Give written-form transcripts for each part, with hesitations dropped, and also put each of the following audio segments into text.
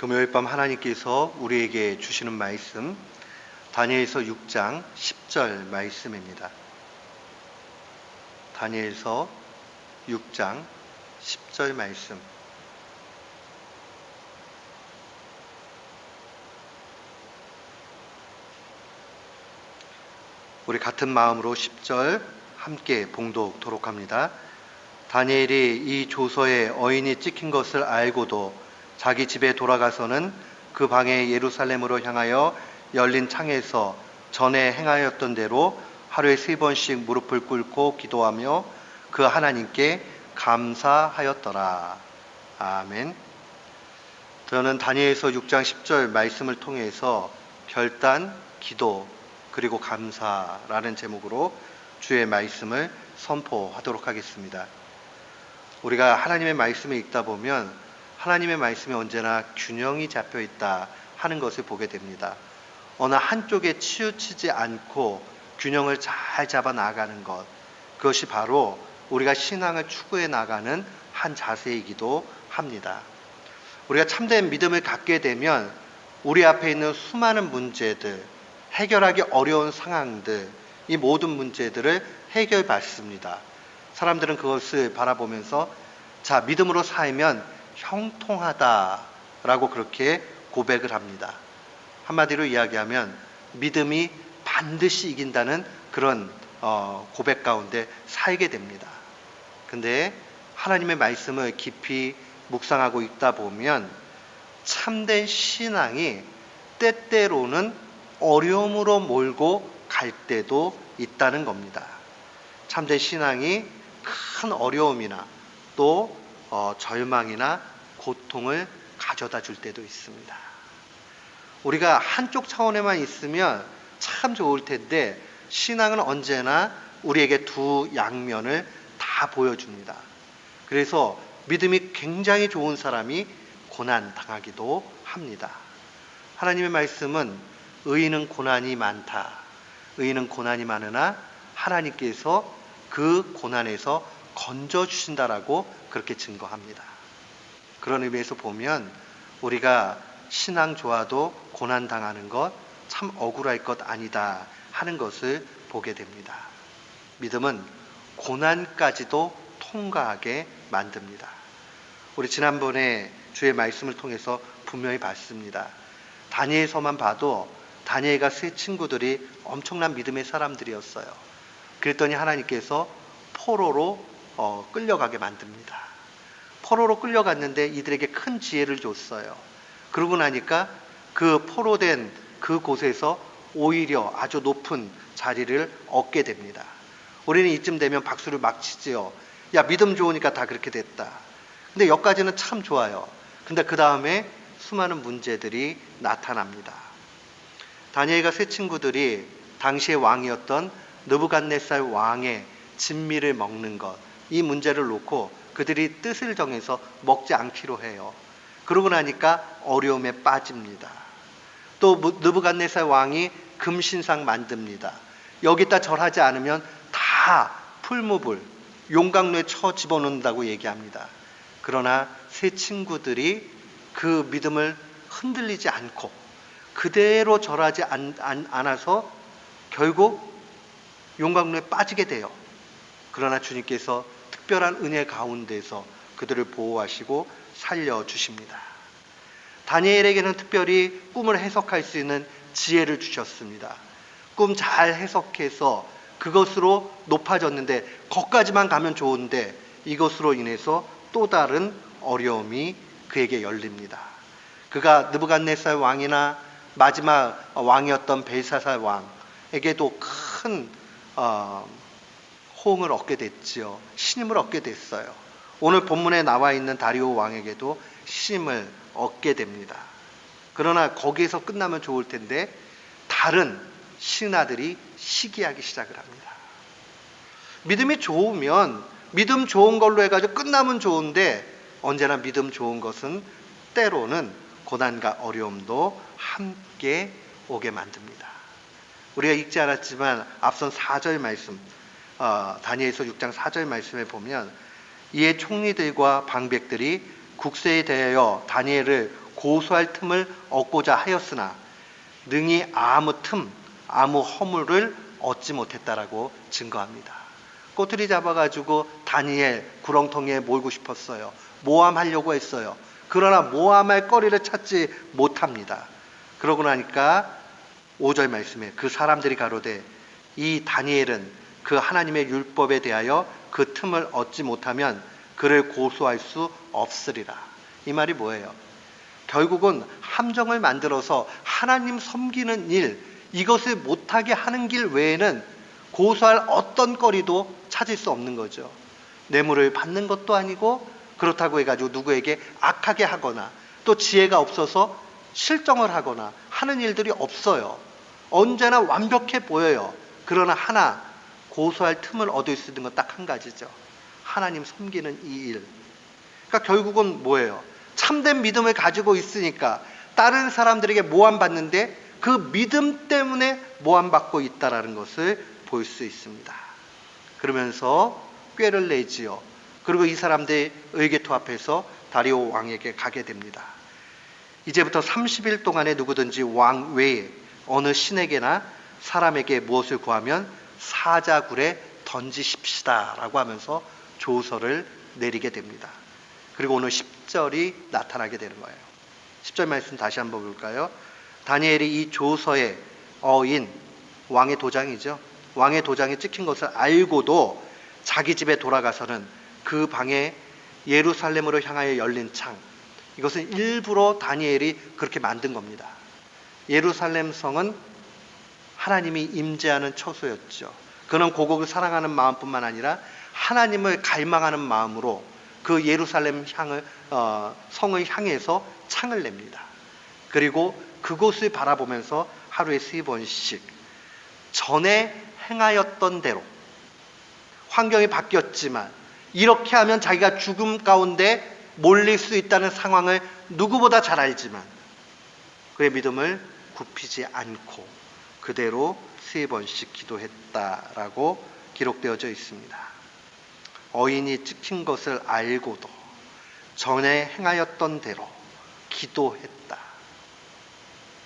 금요일 밤 하나님께서 우리에게 주시는 말씀 다니엘서 6장 10절 말씀입니다. 다니엘서 6장 10절 말씀. 우리 같은 마음으로 10절 함께 봉독토록 합니다. 다니엘이 이 조서에 어인이 찍힌 것을 알고도 자기 집에 돌아가서는 그 방에 예루살렘으로 향하여 열린 창에서 전에 행하였던 대로 하루에 3번씩 무릎을 꿇고 기도하며 그 하나님께 감사하였더라. 아멘. 저는 다니엘서 6장 10절 말씀을 통해서 결단, 기도, 그리고 감사라는 제목으로 주의 말씀을 선포하도록 하겠습니다. 우리가 하나님의 말씀을 읽다 보면 하나님의 말씀이 언제나 균형이 잡혀 있다 하는 것을 보게 됩니다. 어느 한쪽에 치우치지 않고 균형을 잘 잡아 나가는 것, 그것이 바로 우리가 신앙을 추구해 나가는 한 자세이기도 합니다. 우리가 참된 믿음을 갖게 되면 우리 앞에 있는 수많은 문제들, 해결하기 어려운 상황들, 이 모든 문제들을 해결받습니다. 사람들은 그것을 바라보면서 자, 믿음으로 살면 형통하다라고 그렇게 고백을 합니다. 한마디로 이야기하면 믿음이 반드시 이긴다는 그런 고백 가운데 살게 됩니다. 근데 하나님의 말씀을 깊이 묵상하고 있다 보면 참된 신앙이 때때로는 어려움으로 몰고 갈 때도 있다는 겁니다. 참된 신앙이 큰 어려움이나 또 절망이나 고통을 가져다 줄 때도 있습니다. 우리가 한쪽 차원에만 있으면 참 좋을 텐데 신앙은 언제나 우리에게 두 양면을 다 보여줍니다. 그래서 믿음이 굉장히 좋은 사람이 고난 당하기도 합니다. 하나님의 말씀은 의인은 고난이 많다. 의인은 고난이 많으나 하나님께서 그 고난에서 건져주신다라고 그렇게 증거합니다. 그런 의미에서 보면 우리가 신앙 좋아도 고난 당하는 것 참 억울할 것 아니다 하는 것을 보게 됩니다. 믿음은 고난까지도 통과하게 만듭니다. 우리 지난번에 주의 말씀을 통해서 분명히 봤습니다. 다니엘서만 봐도 다니엘과 세 친구들이 엄청난 믿음의 사람들이었어요. 그랬더니 하나님께서 포로로 끌려가게 만듭니다. 포로로 끌려갔는데 이들에게 큰 지혜를 줬어요. 그러고 나니까 그 포로된 그 곳에서 오히려 아주 높은 자리를 얻게 됩니다. 우리는 이쯤 되면 박수를 막 치지요. 야, 믿음 좋으니까 다 그렇게 됐다. 근데 여기까지는 참 좋아요. 근데 그 다음에 수많은 문제들이 나타납니다. 다니엘과 세 친구들이 당시의 왕이었던 느부갓네살 왕의 진미를 먹는 것, 이 문제를 놓고 그들이 뜻을 정해서 먹지 않기로 해요. 그러고 나니까 어려움에 빠집니다. 또 느부갓네살 왕이 금신상 만듭니다. 여기다 절하지 않으면 다 풀무불, 용광로에 쳐 집어넣는다고 얘기합니다. 그러나 세 친구들이 그 믿음을 흔들리지 않고 그대로 절하지 않아서 결국 용광로에 빠지게 돼요. 그러나 주님께서 특별한 은혜 가운데서 그들을 보호하시고 살려주십니다. 다니엘에게는 특별히 꿈을 해석할 수 있는 지혜를 주셨습니다. 꿈 잘 해석해서 그것으로 높아졌는데 거기까지만 가면 좋은데 이것으로 인해서 또 다른 어려움이 그에게 열립니다. 그가 느부갓네살 왕이나 마지막 왕이었던 벨사살 왕에게도 큰 호응을 얻게 됐지요. 신임을 얻게 됐어요. 오늘 본문에 나와 있는 다리오 왕에게도 신임을 얻게 됩니다. 그러나 거기에서 끝나면 좋을 텐데 다른 신하들이 시기하기 시작을 합니다. 믿음이 좋으면 믿음 좋은 걸로 해가지고 끝나면 좋은데 언제나 믿음 좋은 것은 때로는 고난과 어려움도 함께 오게 만듭니다. 우리가 읽지 않았지만 앞선 4절 말씀, 다니엘서 6장 4절 말씀에 보면 이에 총리들과 방백들이 국세에 대하여 다니엘을 고소할 틈을 얻고자 하였으나 능히 아무 허물을 얻지 못했다라고 증거합니다. 꼬투리 잡아가지고 다니엘 구렁텅이에 몰고 싶었어요. 모함하려고 했어요. 그러나 모함할 거리를 찾지 못합니다. 그러고 나니까 5절 말씀에 그 사람들이 가로되 이 다니엘은 그 하나님의 율법에 대하여 그 틈을 얻지 못하면 그를 고소할 수 없으리라. 이 말이 뭐예요? 결국은 함정을 만들어서 하나님 섬기는 일, 이것을 못하게 하는 길 외에는 고소할 어떤 거리도 찾을 수 없는 거죠. 뇌물을 받는 것도 아니고 그렇다고 해가지고 누구에게 악하게 하거나 또 지혜가 없어서 실정을 하거나 하는 일들이 없어요. 언제나 완벽해 보여요. 그러나 하나 고소할 틈을 얻을 수 있는 건 딱 한 가지죠. 하나님 섬기는 이 일. 그러니까 결국은 뭐예요? 참된 믿음을 가지고 있으니까 다른 사람들에게 모함받는데 그 믿음 때문에 모함받고 있다는 것을 볼 수 있습니다. 그러면서 꾀를 내지요. 그리고 이 사람들이 의기투합해서 다리오 왕에게 가게 됩니다. 이제부터 30일 동안에 누구든지 왕 외에 어느 신에게나 사람에게 무엇을 구하면 사자굴에 던지십시다 라고 하면서 조서를 내리게 됩니다. 그리고 오늘 10절이 나타나게 되는 거예요. 10절 말씀 다시 한번 볼까요? 다니엘이 이 조서에 어인 왕의 도장이죠. 왕의 도장이 찍힌 것을 알고도 자기 집에 돌아가서는 그 방에 예루살렘으로 향하여 열린 창, 이것은 일부러 다니엘이 그렇게 만든 겁니다. 예루살렘 성은 하나님이 임재하는 처소였죠. 그는 고국을 사랑하는 마음뿐만 아니라 하나님을 갈망하는 마음으로 그 예루살렘 성을 향해서 창을 냅니다. 그리고 그곳을 바라보면서 하루에 3번씩 전에 행하였던 대로, 환경이 바뀌었지만 이렇게 하면 자기가 죽음 가운데 몰릴 수 있다는 상황을 누구보다 잘 알지만 그의 믿음을 굽히지 않고 그대로 3번씩 기도했다라고 기록되어져 있습니다. 어인이 찍힌 것을 알고도 전에 행하였던 대로 기도했다.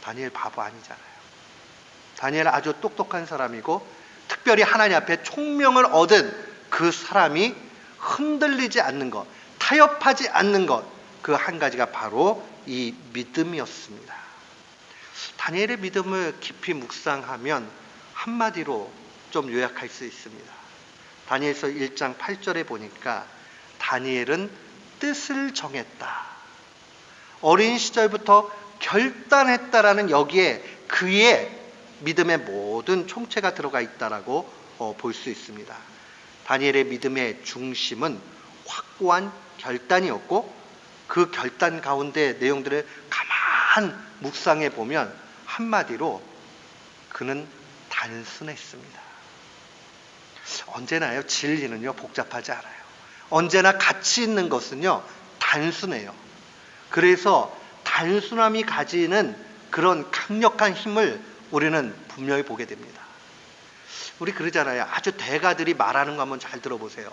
다니엘 바보 아니잖아요. 다니엘 아주 똑똑한 사람이고 특별히 하나님 앞에 총명을 얻은 그 사람이 흔들리지 않는 것, 타협하지 않는 것, 그 한 가지가 바로 이 믿음이었습니다. 다니엘의 믿음을 깊이 묵상하면 한마디로 좀 요약할 수 있습니다. 다니엘서 1장 8절에 보니까 다니엘은 뜻을 정했다. 어린 시절부터 결단했다라는 여기에 그의 믿음의 모든 총체가 들어가 있다라고 볼 수 있습니다. 다니엘의 믿음의 중심은 확고한 결단이었고 그 결단 가운데 내용들을 가만 묵상해 보면 한마디로 그는 단순했습니다. 언제나요, 진리는요 복잡하지 않아요. 언제나 가치 있는 것은요 단순해요. 그래서 단순함이 가지는 그런 강력한 힘을 우리는 분명히 보게 됩니다. 우리 그러잖아요. 아주 대가들이 말하는 거 한번 잘 들어보세요.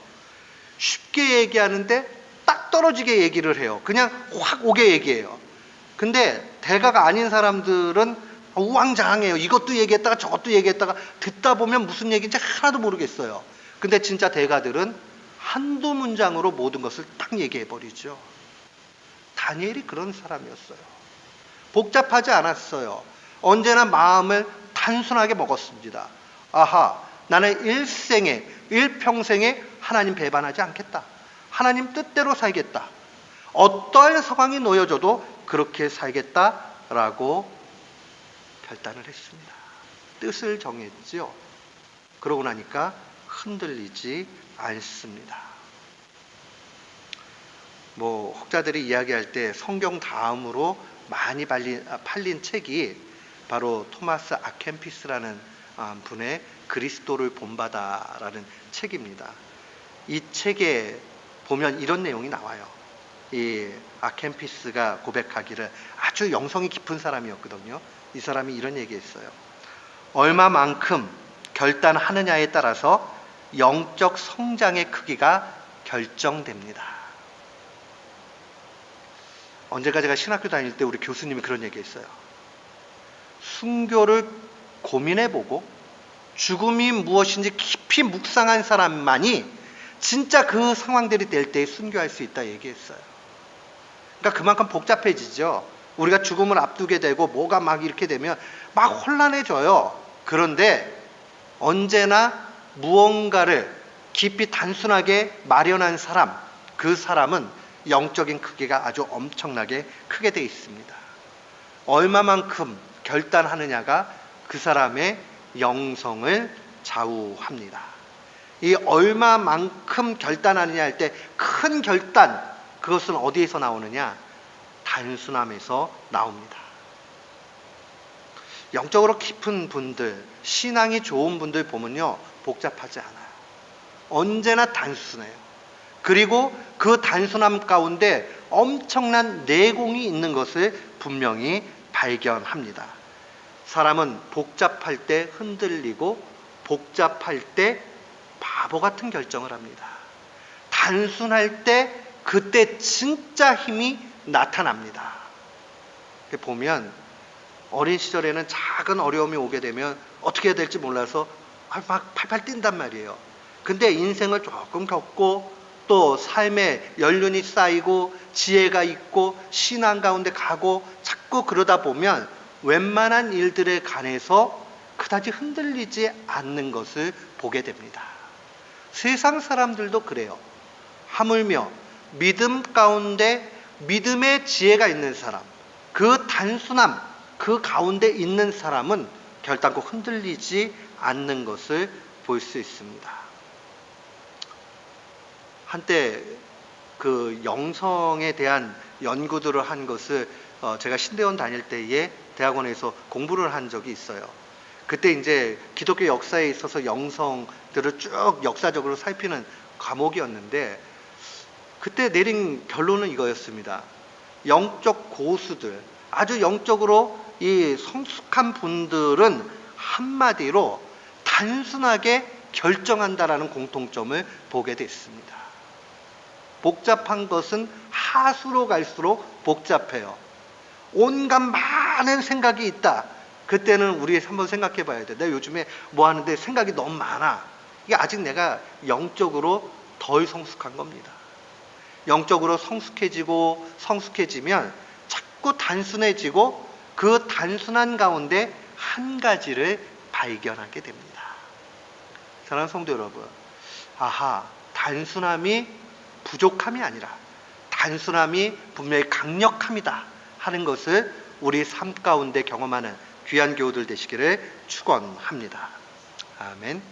쉽게 얘기하는데 딱 떨어지게 얘기를 해요. 그냥 확 오게 얘기해요. 근데 대가가 아닌 사람들은 우왕좌왕해요. 이것도 얘기했다가 저것도 얘기했다가 듣다 보면 무슨 얘기인지 하나도 모르겠어요. 근데 진짜 대가들은 한두 문장으로 모든 것을 딱 얘기해버리죠. 다니엘이 그런 사람이었어요. 복잡하지 않았어요. 언제나 마음을 단순하게 먹었습니다. 아하, 나는 일평생에 하나님 배반하지 않겠다. 하나님 뜻대로 살겠다. 어떠한 상황이 놓여져도 그렇게 살겠다라고 결단을 했습니다. 뜻을 정했지요. 그러고 나니까 흔들리지 않습니다. 혹자들이 이야기할 때 성경 다음으로 많이 팔린 책이 바로 토마스 아켄피스라는 분의 그리스도를 본받아라는 책입니다. 이 책에 보면 이런 내용이 나와요. 이 아켄피스가 고백하기를, 아주 영성이 깊은 사람이었거든요. 이 사람이 이런 얘기했어요. 얼마만큼 결단하느냐에 따라서 영적 성장의 크기가 결정됩니다. 언젠가 제가 신학교 다닐 때 우리 교수님이 그런 얘기 했어요. 순교를 고민해보고 죽음이 무엇인지 깊이 묵상한 사람만이 진짜 그 상황들이 될 때 순교할 수 있다 얘기했어요. 그러니까 그만큼 복잡해지죠. 우리가 죽음을 앞두게 되고 뭐가 막 이렇게 되면 막 혼란해져요. 그런데 언제나 무언가를 깊이 단순하게 마련한 사람, 그 사람은 영적인 크기가 아주 엄청나게 크게 되어 있습니다. 얼마만큼 결단하느냐가 그 사람의 영성을 좌우합니다. 이 얼마만큼 결단하느냐 할 때 큰 결단, 그것은 어디에서 나오느냐? 단순함에서 나옵니다. 영적으로 깊은 분들, 신앙이 좋은 분들 보면요, 복잡하지 않아요. 언제나 단순해요. 그리고 그 단순함 가운데 엄청난 내공이 있는 것을 분명히 발견합니다. 사람은 복잡할 때 흔들리고 복잡할 때 바보 같은 결정을 합니다. 단순할 때 그때 진짜 힘이 나타납니다. 보면 어린 시절에는 작은 어려움이 오게 되면 어떻게 해야 될지 몰라서 막 팔팔 뛴단 말이에요. 근데 인생을 조금 겪고 또 삶의 연륜이 쌓이고 지혜가 있고 신앙 가운데 가고 자꾸 그러다 보면 웬만한 일들에 관해서 그다지 흔들리지 않는 것을 보게 됩니다. 세상 사람들도 그래요. 하물며 믿음 가운데 믿음의 지혜가 있는 사람, 그 단순함, 그 가운데 있는 사람은 결단코 흔들리지 않는 것을 볼 수 있습니다. 한때 그 영성에 대한 연구들을 한 것을 제가 신대원 다닐 때에 대학원에서 공부를 한 적이 있어요. 그때 이제 기독교 역사에 있어서 영성들을 쭉 역사적으로 살피는 과목이었는데 그때 내린 결론은 이거였습니다. 영적 고수들, 아주 영적으로 이 성숙한 분들은 한마디로 단순하게 결정한다라는 공통점을 보게 됐습니다. 복잡한 것은 하수로 갈수록 복잡해요. 온갖 많은 생각이 있다. 그때는 우리 한번 생각해 봐야 돼. 내가 요즘에 뭐 하는데 생각이 너무 많아. 이게 아직 내가 영적으로 덜 성숙한 겁니다. 영적으로 성숙해지고 성숙해지면 자꾸 단순해지고 그 단순한 가운데 한 가지를 발견하게 됩니다. 사랑하는 성도 여러분, 단순함이 부족함이 아니라 단순함이 분명히 강력함이다 하는 것을 우리 삶 가운데 경험하는 귀한 교우들 되시기를 축원합니다. 아멘.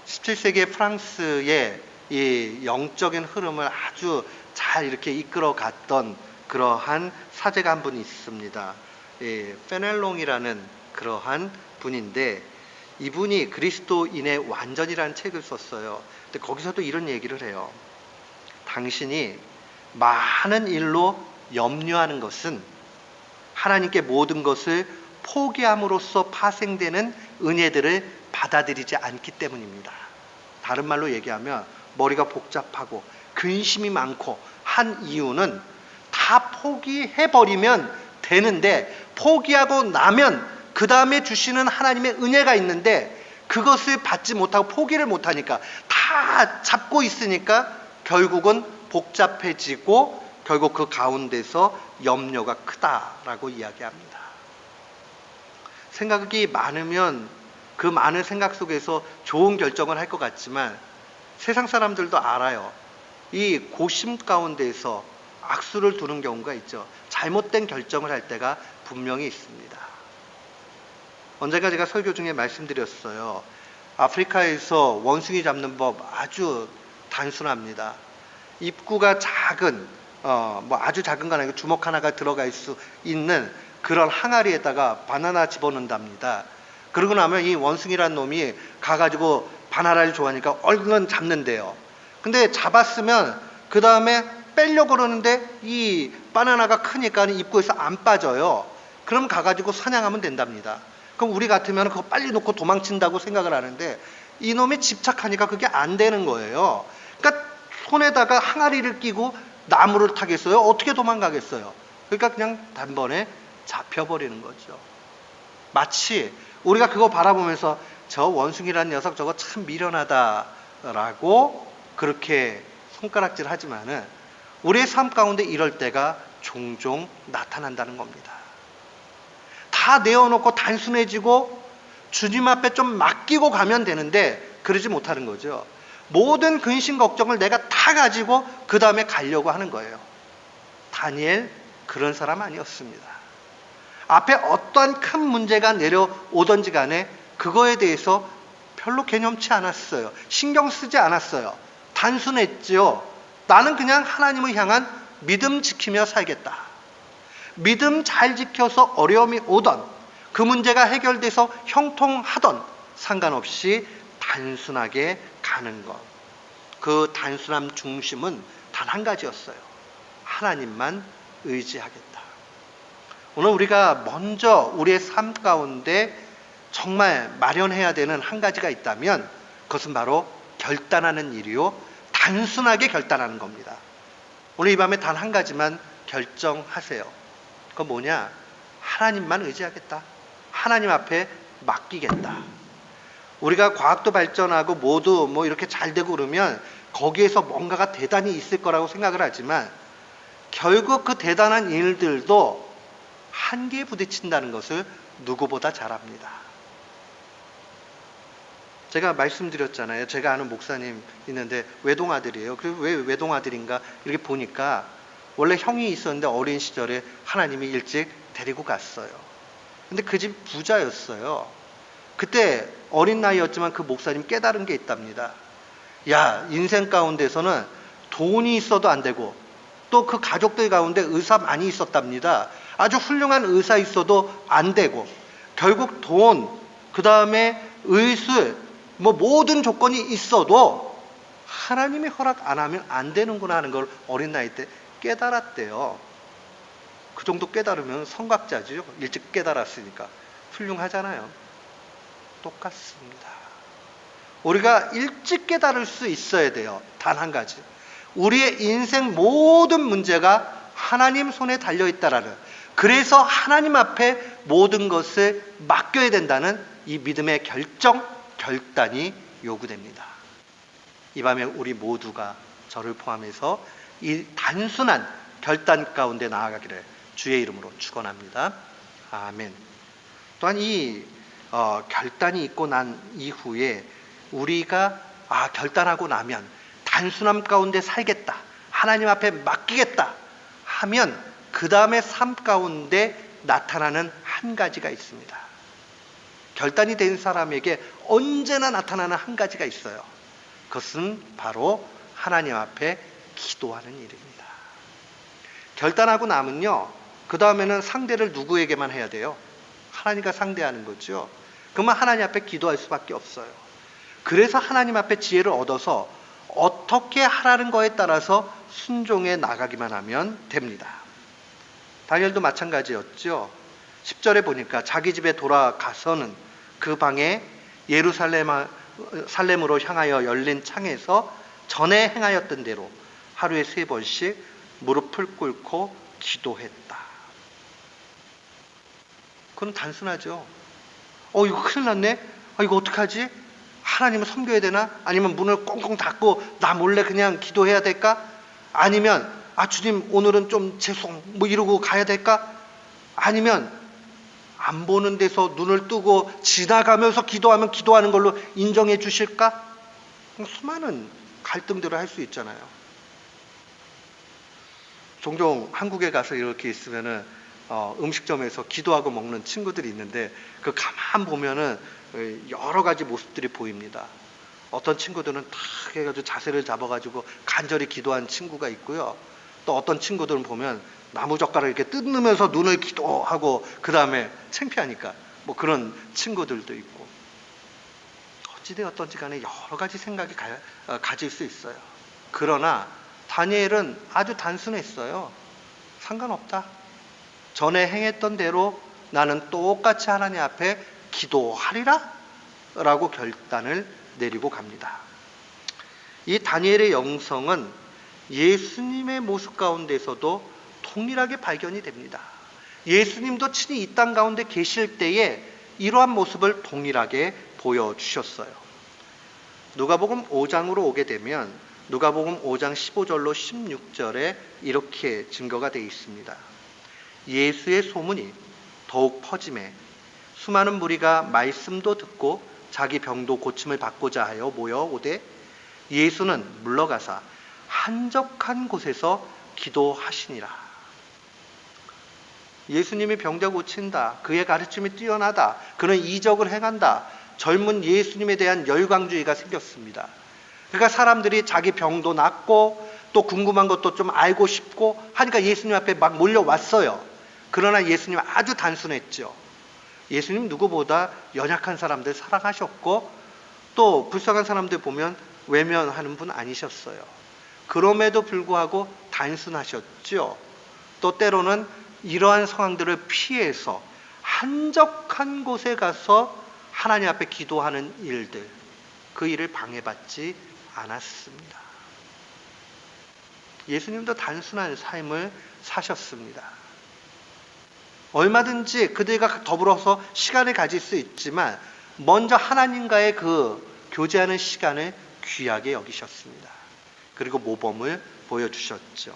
17세기 프랑스의 이 영적인 흐름을 아주 잘 이렇게 이끌어 갔던 그러한 사제가 한 분이 있습니다. 페넬롱이라는 그러한 분인데 이분이 그리스도인의 완전이라는 책을 썼어요. 근데 거기서도 이런 얘기를 해요. 당신이 많은 일로 염려하는 것은 하나님께 모든 것을 포기함으로써 파생되는 은혜들을 받아들이지 않기 때문입니다. 다른 말로 얘기하면 머리가 복잡하고 근심이 많고 한 이유는 다 포기해버리면 되는데 포기하고 나면 그 다음에 주시는 하나님의 은혜가 있는데 그것을 받지 못하고 포기를 못하니까 다 잡고 있으니까 결국은 복잡해지고 결국 그 가운데서 염려가 크다라고 이야기합니다. 생각이 많으면 그 많은 생각 속에서 좋은 결정을 할 것 같지만 세상 사람들도 알아요. 이 고심 가운데서 악수를 두는 경우가 있죠. 잘못된 결정을 할 때가 분명히 있습니다. 언젠가 제가 설교 중에 말씀드렸어요. 아프리카에서 원숭이 잡는 법 아주 단순합니다. 입구가 작은 아주 작은 건 아니고 주먹 하나가 들어갈 수 있는 그런 항아리에다가 바나나 집어넣는답니다. 그러고 나면 이 원숭이란 놈이 가가지고 바나나를 좋아하니까 얼른 잡는데요. 근데 잡았으면 그 다음에 빼려고 그러는데 이 바나나가 크니까 입구에서 안 빠져요. 그럼 가가지고 사냥하면 된답니다. 그럼 우리 같으면 그거 빨리 놓고 도망친다고 생각을 하는데 이놈이 집착하니까 그게 안 되는 거예요. 그러니까 손에다가 항아리를 끼고 나무를 타겠어요? 어떻게 도망가겠어요? 그러니까 그냥 단번에 잡혀버리는 거죠. 마치 우리가 그거 바라보면서 저 원숭이라는 녀석 저거 참 미련하다라고 그렇게 손가락질 하지만은 우리의 삶 가운데 이럴 때가 종종 나타난다는 겁니다. 다 내어놓고 단순해지고 주님 앞에 좀 맡기고 가면 되는데 그러지 못하는 거죠. 모든 근심 걱정을 내가 다 가지고 그 다음에 가려고 하는 거예요. 다니엘 그런 사람 아니었습니다. 앞에 어떠한 큰 문제가 내려오던지 간에 그거에 대해서 별로 개념치 않았어요. 신경 쓰지 않았어요. 단순했죠. 나는 그냥 하나님을 향한 믿음 지키며 살겠다. 믿음 잘 지켜서 어려움이 오던 그 문제가 해결돼서 형통하던 상관없이 단순하게 가는 것. 그 단순함 중심은 단 한 가지였어요. 하나님만 의지하겠다. 오늘 우리가 먼저 우리의 삶 가운데 정말 마련해야 되는 한 가지가 있다면 그것은 바로 결단하는 일이요. 단순하게 결단하는 겁니다. 오늘 이 밤에 단 한 가지만 결정하세요. 그건 뭐냐? 하나님만 의지하겠다. 하나님 앞에 맡기겠다. 우리가 과학도 발전하고 모두 뭐 이렇게 잘 되고 그러면 거기에서 뭔가가 대단히 있을 거라고 생각을 하지만 결국 그 대단한 일들도 한계에 부딪힌다는 것을 누구보다 잘 압니다. 제가 말씀드렸잖아요. 제가 아는 목사님 있는데 외동아들이에요. 그리고 왜 외동아들인가 이렇게 보니까 원래 형이 있었는데 어린 시절에 하나님이 일찍 데리고 갔어요. 근데 그 집 부자였어요. 그때 어린 나이였지만 그 목사님 깨달은 게 있답니다. 야, 인생 가운데서는 돈이 있어도 안 되고 또 그 가족들 가운데 의사 많이 있었답니다. 아주 훌륭한 의사 있어도 안 되고 결국 돈, 그 다음에 의술, 뭐 모든 조건이 있어도 하나님이 허락 안 하면 안 되는구나 하는 걸 어린 나이 때 깨달았대요. 그 정도 깨달으면 성각자죠. 일찍 깨달았으니까 훌륭하잖아요. 똑같습니다. 우리가 일찍 깨달을 수 있어야 돼요. 단 한 가지. 우리의 인생 모든 문제가 하나님 손에 달려있다라는, 그래서 하나님 앞에 모든 것을 맡겨야 된다는 이 믿음의 결단이 요구됩니다. 이 밤에 우리 모두가 저를 포함해서 이 단순한 결단 가운데 나아가기를 주의 이름으로 축원합니다. 아멘. 또한 이 결단이 있고 난 이후에 우리가 결단하고 나면 단순함 가운데 살겠다, 하나님 앞에 맡기겠다 하면 그 다음에 삶 가운데 나타나는 한 가지가 있습니다. 결단이 된 사람에게 언제나 나타나는 한 가지가 있어요. 그것은 바로 하나님 앞에 기도하는 일입니다. 결단하고 나면요, 그 다음에는 상대를 누구에게만 해야 돼요? 하나님과 상대하는 거죠. 그러면 하나님 앞에 기도할 수밖에 없어요. 그래서 하나님 앞에 지혜를 얻어서 어떻게 하라는 거에 따라서 순종해 나가기만 하면 됩니다. 다니엘도 마찬가지였죠. 10절에 보니까 자기 집에 돌아가서는 그 방에 예루살렘으로 향하여 열린 창에서 전에 행하였던 대로 하루에 3번씩 무릎을 꿇고 기도했다. 그건 단순하죠. 이거 큰일 났네. 이거 어떡하지? 하나님을 섬겨야 되나? 아니면 문을 꽁꽁 닫고 나 몰래 그냥 기도해야 될까? 아니면 주님 오늘은 좀 죄송 이러고 가야 될까? 아니면 안 보는 데서 눈을 뜨고 지나가면서 기도하면 기도하는 걸로 인정해 주실까? 수많은 갈등들을 할 수 있잖아요. 종종 한국에 가서 이렇게 있으면은 음식점에서 기도하고 먹는 친구들이 있는데 그 가만 보면은 여러 가지 모습들이 보입니다. 어떤 친구들은 탁 해가지고 자세를 잡아가지고 간절히 기도한 친구가 있고요. 또 어떤 친구들은 보면 나무젓가락을 이렇게 뜯으면서 눈을 기도하고 그 다음에 창피하니까 그런 친구들도 있고, 어찌되었던지 간에 여러 가지 생각이 가질 수 있어요. 그러나 다니엘은 아주 단순했어요. 상관없다. 전에 행했던 대로 나는 똑같이 하나님 앞에 기도하리라 라고 결단을 내리고 갑니다. 이 다니엘의 영성은 예수님의 모습 가운데서도 동일하게 발견이 됩니다. 예수님도 친히 이 땅 가운데 계실 때에 이러한 모습을 동일하게 보여주셨어요. 누가복음 5장으로 오게 되면 누가복음 5장 15절로 16절에 이렇게 증거가 되어 있습니다. 예수의 소문이 더욱 퍼짐에 수많은 무리가 말씀도 듣고 자기 병도 고침을 받고자 하여 모여오되 예수는 물러가사 한적한 곳에서 기도하시니라. 예수님이 병자 고친다. 그의 가르침이 뛰어나다. 그는 이적을 행한다. 젊은 예수님에 대한 열광주의가 생겼습니다. 그러니까 사람들이 자기 병도 낫고 또 궁금한 것도 좀 알고 싶고 하니까 예수님 앞에 막 몰려왔어요. 그러나 예수님은 아주 단순했죠. 예수님 누구보다 연약한 사람들 사랑하셨고 또 불쌍한 사람들 보면 외면하는 분 아니셨어요. 그럼에도 불구하고 단순하셨죠. 또 때로는 이러한 상황들을 피해서 한적한 곳에 가서 하나님 앞에 기도하는 일들, 그 일을 방해받지 않았습니다. 예수님도 단순한 삶을 사셨습니다. 얼마든지 그들과 더불어서 시간을 가질 수 있지만 먼저 하나님과의 그 교제하는 시간을 귀하게 여기셨습니다. 그리고 모범을 보여주셨죠.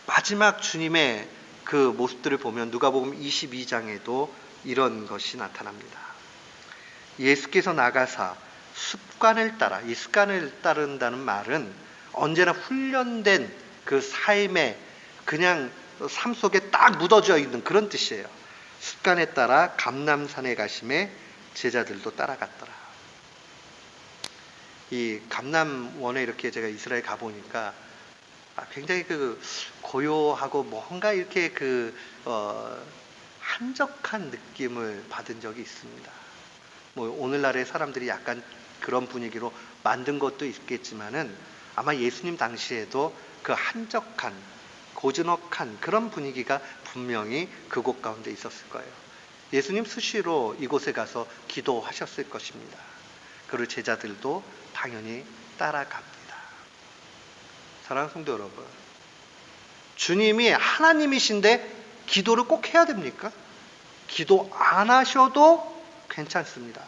마지막 주님의 그 모습들을 보면 누가복음 22장에도 이런 것이 나타납니다. 예수께서 나가사 습관을 따라, 이 습관을 따른다는 말은 언제나 훈련된 그 삶에 그냥 삶 속에 딱 묻어져 있는 그런 뜻이에요. 습관에 따라 감람산에 가심에 제자들도 따라갔더라. 이 감람원에 이렇게 제가 이스라엘 가보니까 굉장히 그 고요하고 뭔가 이렇게 한적한 느낌을 받은 적이 있습니다. 뭐 오늘날의 사람들이 약간 그런 분위기로 만든 것도 있겠지만은 아마 예수님 당시에도 그 한적한 고즈넉한 그런 분위기가 분명히 그곳 가운데 있었을 거예요. 예수님 수시로 이곳에 가서 기도하셨을 것입니다. 그리고 제자들도 당연히 따라갑니다. 사랑하는 성도 여러분, 주님이 하나님이신데 기도를 꼭 해야 됩니까? 기도 안 하셔도 괜찮습니다.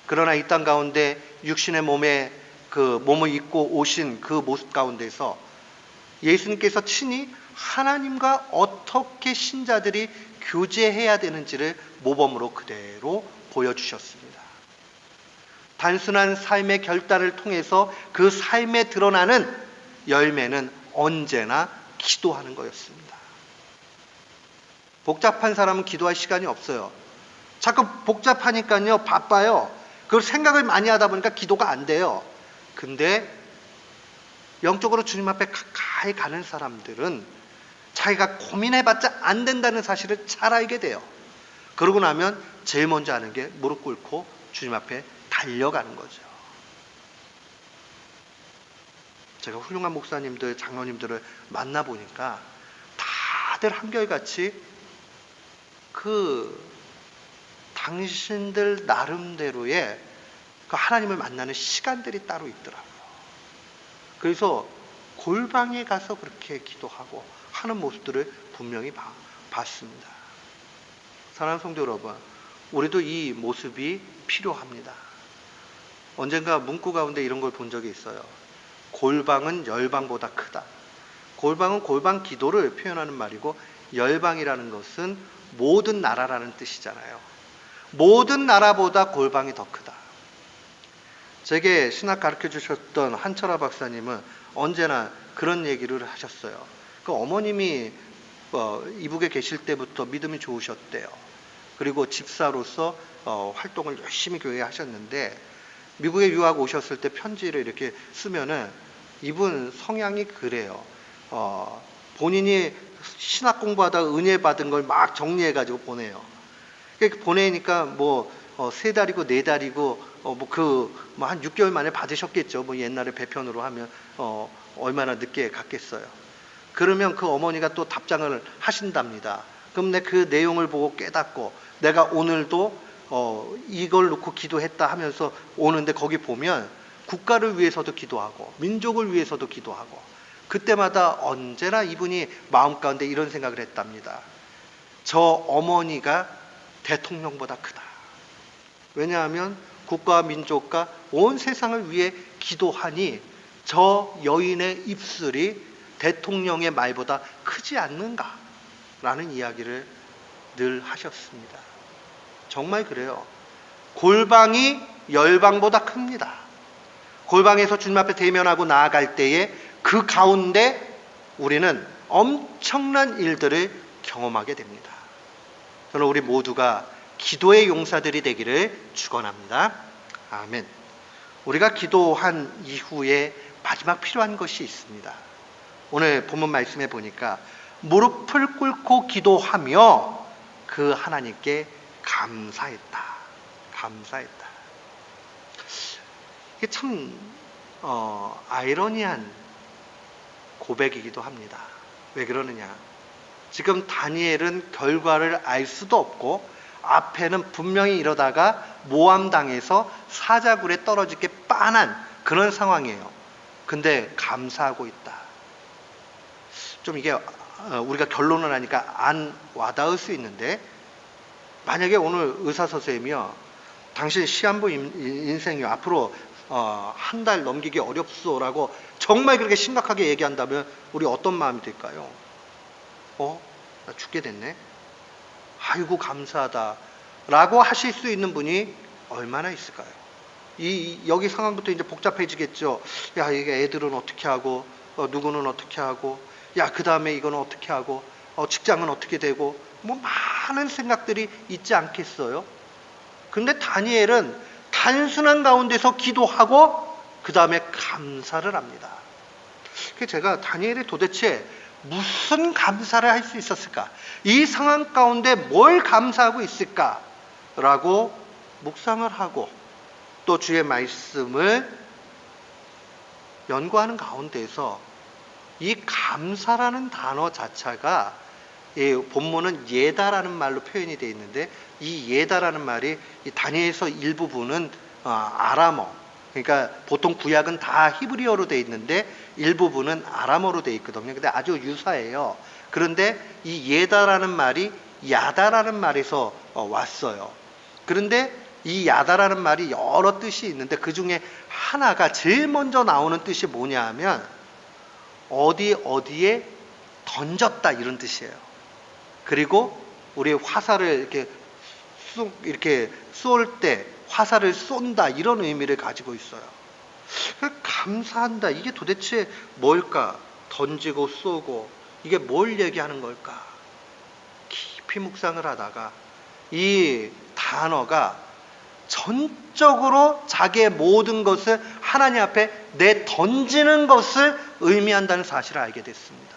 그러나 이 땅 가운데 육신의 몸에 그 몸을 입고 오신 그 모습 가운데서 예수님께서 친히 하나님과 어떻게 신자들이 교제해야 되는지를 모범으로 그대로 보여주셨습니다. 단순한 삶의 결단을 통해서 그 삶에 드러나는 열매는 언제나 기도하는 거였습니다. 복잡한 사람은 기도할 시간이 없어요. 자꾸 복잡하니까요, 바빠요. 그걸 생각을 많이 하다 보니까 기도가 안 돼요. 근데 영적으로 주님 앞에 가까이 가는 사람들은 자기가 고민해봤자 안 된다는 사실을 잘 알게 돼요. 그러고 나면 제일 먼저 하는 게 무릎 꿇고 주님 앞에 달려가는 거죠. 제가 훌륭한 목사님들, 장로님들을 만나보니까 다들 한결같이 그 당신들 나름대로의 그 하나님을 만나는 시간들이 따로 있더라고요. 그래서 골방에 가서 그렇게 기도하고 하는 모습들을 분명히 봤습니다. 사랑하는 성도 여러분, 우리도 이 모습이 필요합니다. 언젠가 문구 가운데 이런 걸 본 적이 있어요. 골방은 열방보다 크다. 골방은 골방 기도를 표현하는 말이고 열방이라는 것은 모든 나라라는 뜻이잖아요. 모든 나라보다 골방이 더 크다. 제게 신학 가르쳐 주셨던 한철아 박사님은 언제나 그런 얘기를 하셨어요. 그 어머님이 이북에 계실 때부터 믿음이 좋으셨대요. 그리고 집사로서 활동을 열심히 교회에 하셨는데 미국에 유학 오셨을 때 편지를 이렇게 쓰면은 이분 성향이 그래요. 본인이 신학 공부하다가 은혜 받은 걸 막 정리해가지고 보내요. 보내니까 뭐 3달이고 4달이고 한 6개월 만에 받으셨겠죠. 뭐 옛날에 배편으로 하면 얼마나 늦게 갔겠어요. 그러면 그 어머니가 또 답장을 하신답니다. 그럼 그 내용을 보고 깨닫고 내가 오늘도 이걸 놓고 기도했다 하면서 오는데 거기 보면 국가를 위해서도 기도하고 민족을 위해서도 기도하고 그때마다 언제나 이분이 마음 가운데 이런 생각을 했답니다. 저 어머니가 대통령보다 크다. 왜냐하면 국가와 민족과 온 세상을 위해 기도하니 저 여인의 입술이 대통령의 말보다 크지 않는가라는 이야기를 늘 하셨습니다. 정말 그래요. 골방이 열방보다 큽니다. 골방에서 주님 앞에 대면하고 나아갈 때에 그 가운데 우리는 엄청난 일들을 경험하게 됩니다. 저는 우리 모두가 기도의 용사들이 되기를 축원합니다. 아멘. 우리가 기도한 이후에 마지막 필요한 것이 있습니다. 오늘 본문 말씀에 보니까 무릎을 꿇고 기도하며 그 하나님께 감사했다. 감사했다. 이게 참 아이러니한 고백이기도 합니다. 왜 그러느냐? 지금 다니엘은 결과를 알 수도 없고 앞에는 분명히 이러다가 모함당해서 사자굴에 떨어질 게 빤한 그런 상황이에요. 근데 감사하고 있다. 좀 이게 우리가 결론을 하니까 안 와닿을 수 있는데, 만약에 오늘 의사 선생님이요, 당신 시한부 인생이 앞으로 한 달 넘기기 어렵소라고 정말 그렇게 심각하게 얘기한다면 우리 어떤 마음이 들까요? 나 죽게 됐네? 아이고 감사하다 라고 하실 수 있는 분이 얼마나 있을까요? 여기 상황부터 이제 복잡해지겠죠. 야, 이게 애들은 어떻게 하고, 누구는 어떻게 하고, 야, 그 다음에 이거는 어떻게 하고, 직장은 어떻게 되고, 뭐 많은 생각들이 있지 않겠어요? 근데 다니엘은 단순한 가운데서 기도하고 그 다음에 감사를 합니다. 그래서 제가 다니엘이 도대체 무슨 감사를 할 수 있었을까? 이 상황 가운데 뭘 감사하고 있을까라고 묵상을 하고 또 주의 말씀을 연구하는 가운데서 이 감사라는 단어 자체가, 이 본문은 예다라는 말로 표현이 되어 있는데, 이 예다라는 말이 이 다니엘서 일부분은 아람어, 그러니까 보통 구약은 다 히브리어로 되어 있는데 일부분은 아람어로 되어 있거든요. 근데 아주 유사해요. 그런데 이 예다라는 말이 야다라는 말에서 왔어요. 그런데 이 야다라는 말이 여러 뜻이 있는데 그 중에 하나가 제일 먼저 나오는 뜻이 뭐냐 하면 어디에 던졌다 이런 뜻이에요. 그리고 우리 화살을 이렇게 쏠 때 화살을 쏜다 이런 의미를 가지고 있어요. 감사한다, 이게 도대체 뭘까? 던지고 쏘고 이게 뭘 얘기하는 걸까? 깊이 묵상을 하다가 이 단어가 전적으로 자기의 모든 것을 하나님 앞에 내던지는 것을 의미한다는 사실을 알게 됐습니다.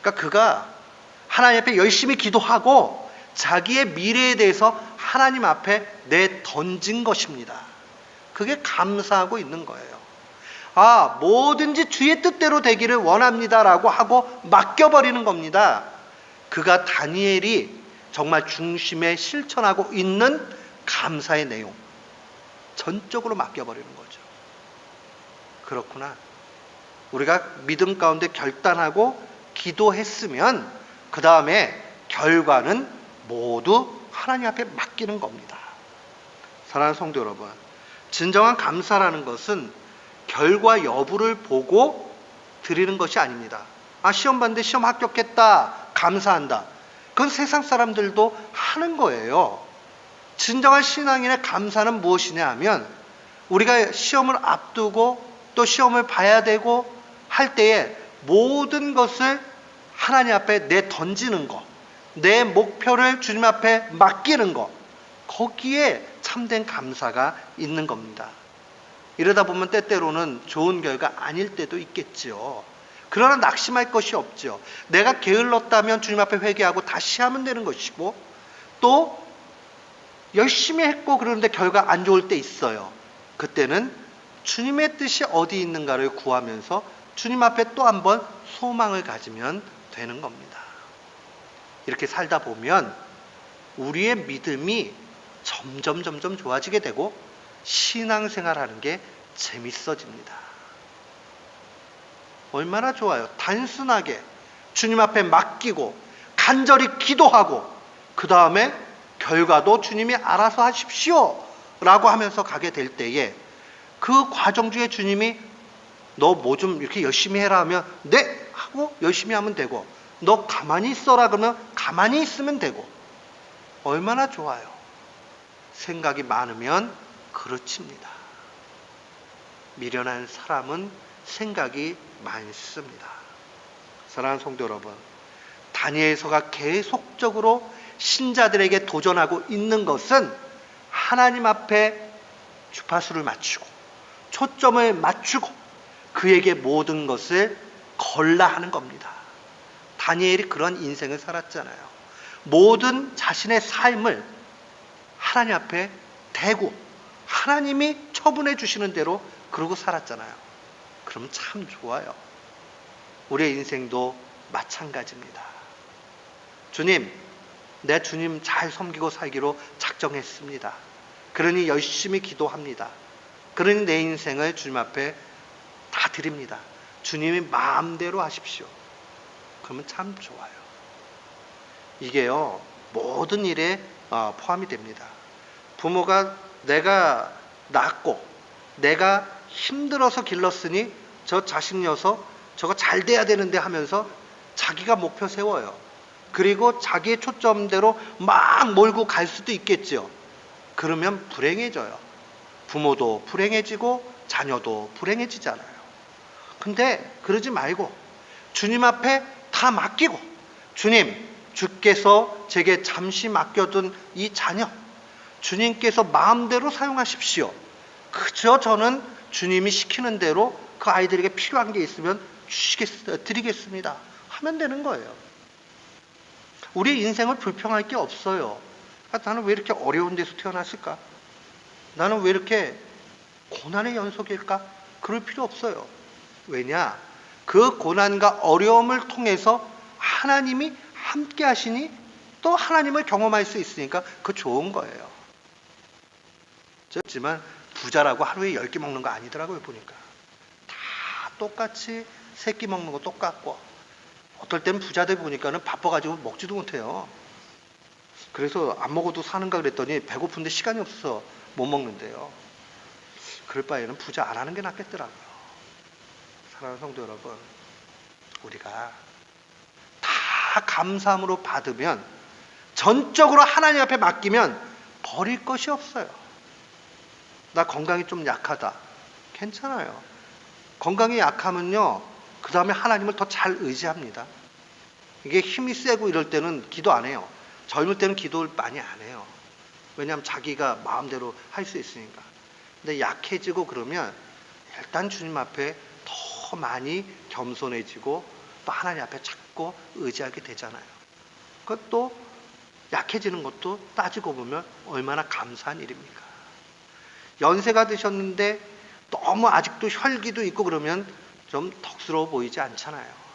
그러니까 그가 하나님 앞에 열심히 기도하고 자기의 미래에 대해서 하나님 앞에 내던진 것입니다. 그게 감사하고 있는 거예요. 뭐든지 주의 뜻대로 되기를 원합니다라고 하고 맡겨버리는 겁니다. 그가 다니엘이 정말 중심에 실천하고 있는 감사의 내용, 전적으로 맡겨버리는 거죠. 그렇구나. 우리가 믿음 가운데 결단하고 기도했으면 그 다음에 결과는 모두 하나님 앞에 맡기는 겁니다. 사랑하는 성도 여러분, 진정한 감사라는 것은 결과 여부를 보고 드리는 것이 아닙니다. 시험 봤는데 시험 합격했다, 감사한다. 그건 세상 사람들도 하는 거예요. 진정한 신앙인의 감사는 무엇이냐 하면, 우리가 시험을 앞두고 또 시험을 봐야 되고 할 때에 모든 것을 하나님 앞에 내던지는 것, 내 목표를 주님 앞에 맡기는 것, 거기에 참된 감사가 있는 겁니다. 이러다 보면 때때로는 좋은 결과 아닐 때도 있겠죠. 그러나 낙심할 것이 없죠. 내가 게을렀다면 주님 앞에 회개하고 다시 하면 되는 것이고, 또 열심히 했고 그러는데 결과 안 좋을 때 있어요. 그때는 주님의 뜻이 어디 있는가를 구하면서 주님 앞에 또 한번 소망을 가지면 되는 겁니다. 이렇게 살다 보면 우리의 믿음이 점점 좋아지게 되고 신앙생활하는 게 재밌어집니다. 얼마나 좋아요. 단순하게 주님 앞에 맡기고 간절히 기도하고 그 다음에 결과도 주님이 알아서 하십시오 라고 하면서 가게 될 때에 그 과정 중에 주님이 너 뭐 좀 이렇게 열심히 해라 하면 네! 하고 열심히 하면 되고, 너 가만히 있어라 그러면 가만히 있으면 되고, 얼마나 좋아요. 생각이 많으면 그르칩니다. 미련한 사람은 생각이 많습니다. 사랑하는 성도 여러분, 다니엘서가 계속적으로 신자들에게 도전하고 있는 것은 하나님 앞에 주파수를 맞추고 초점을 맞추고 그에게 모든 것을 걸라 하는 겁니다. 다니엘이 그런 인생을 살았잖아요. 모든 자신의 삶을 하나님 앞에 대고 하나님이 처분해 주시는 대로 그러고 살았잖아요. 그럼 참 좋아요. 우리의 인생도 마찬가지입니다. 주님, 내 주님 잘 섬기고 살기로 작정했습니다. 그러니 열심히 기도합니다. 그러니 내 인생을 주님 앞에 다 드립니다. 주님이 마음대로 하십시오. 그러면 참 좋아요. 이게요, 모든 일에 포함이 됩니다. 부모가 내가 낳고 내가 힘들어서 길렀으니 저 자식 녀석 저거 잘 돼야 되는데 하면서 자기가 목표 세워요. 그리고 자기의 초점대로 막 몰고 갈 수도 있겠죠. 그러면 불행해져요. 부모도 불행해지고 자녀도 불행해지잖아요. 근데 그러지 말고 주님 앞에 다 맡기고, 주님, 주께서 제게 잠시 맡겨둔 이 자녀 주님께서 마음대로 사용하십시오. 그저 저는 주님이 시키는 대로 그 아이들에게 필요한 게 있으면 드리겠습니다 하면 되는 거예요. 우리 인생을 불평할 게 없어요. 나는 왜 이렇게 어려운 데서 태어났을까? 나는 왜 이렇게 고난의 연속일까? 그럴 필요 없어요. 왜냐? 그 고난과 어려움을 통해서 하나님이 함께 하시니 또 하나님을 경험할 수 있으니까 그 좋은 거예요. 하지만 부자라고 하루에 10끼 먹는 거 아니더라고요. 보니까 다 똑같이 3끼 먹는 거 똑같고, 어떨 때는 부자들 보니까는 바빠가지고 먹지도 못해요. 그래서 안 먹어도 사는가 그랬더니 배고픈데 시간이 없어서 못 먹는데요. 그럴 바에는 부자 안 하는 게 낫겠더라고요. 사랑하는 성도 여러분, 우리가 다 감사함으로 받으면, 전적으로 하나님 앞에 맡기면 버릴 것이 없어요. 나 건강이 좀 약하다. 괜찮아요. 건강이 약하면요, 그 다음에 하나님을 더 잘 의지합니다. 이게 힘이 세고 이럴 때는 기도 안 해요. 젊을 때는 기도를 많이 안 해요. 왜냐하면 자기가 마음대로 할 수 있으니까. 근데 약해지고 그러면 일단 주님 앞에 더 많이 겸손해지고 또 하나님 앞에 자꾸 의지하게 되잖아요. 그것도 약해지는 것도 따지고 보면 얼마나 감사한 일입니까? 연세가 드셨는데 너무 아직도 혈기도 있고 그러면 좀 덕스러워 보이지 않잖아요.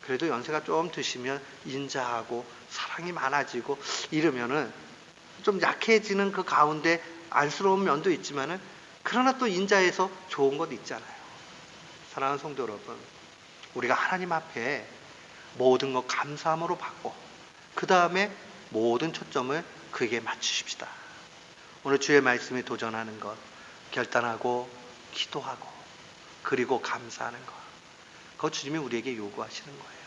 그래도 연세가 좀 드시면 인자하고 사랑이 많아지고 이러면은 좀 약해지는 그 가운데 안쓰러운 면도 있지만은, 그러나 또 인자해서 좋은 것 있잖아요. 사랑하는 성도 여러분, 우리가 하나님 앞에 모든 것 감사함으로 받고 그 다음에 모든 초점을 그에게 맞추십시다. 오늘 주의 말씀에 도전하는 것, 결단하고 기도하고 그리고 감사하는 것, 그거 주님이 우리에게 요구하시는 거예요.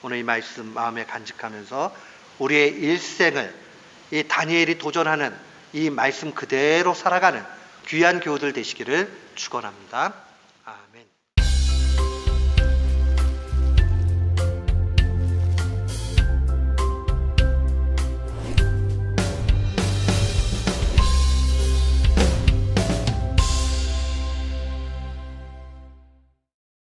오늘 이 말씀 마음에 간직하면서 우리의 일생을 이 다니엘이 도전하는 이 말씀 그대로 살아가는 귀한 교우들 되시기를 축원합니다.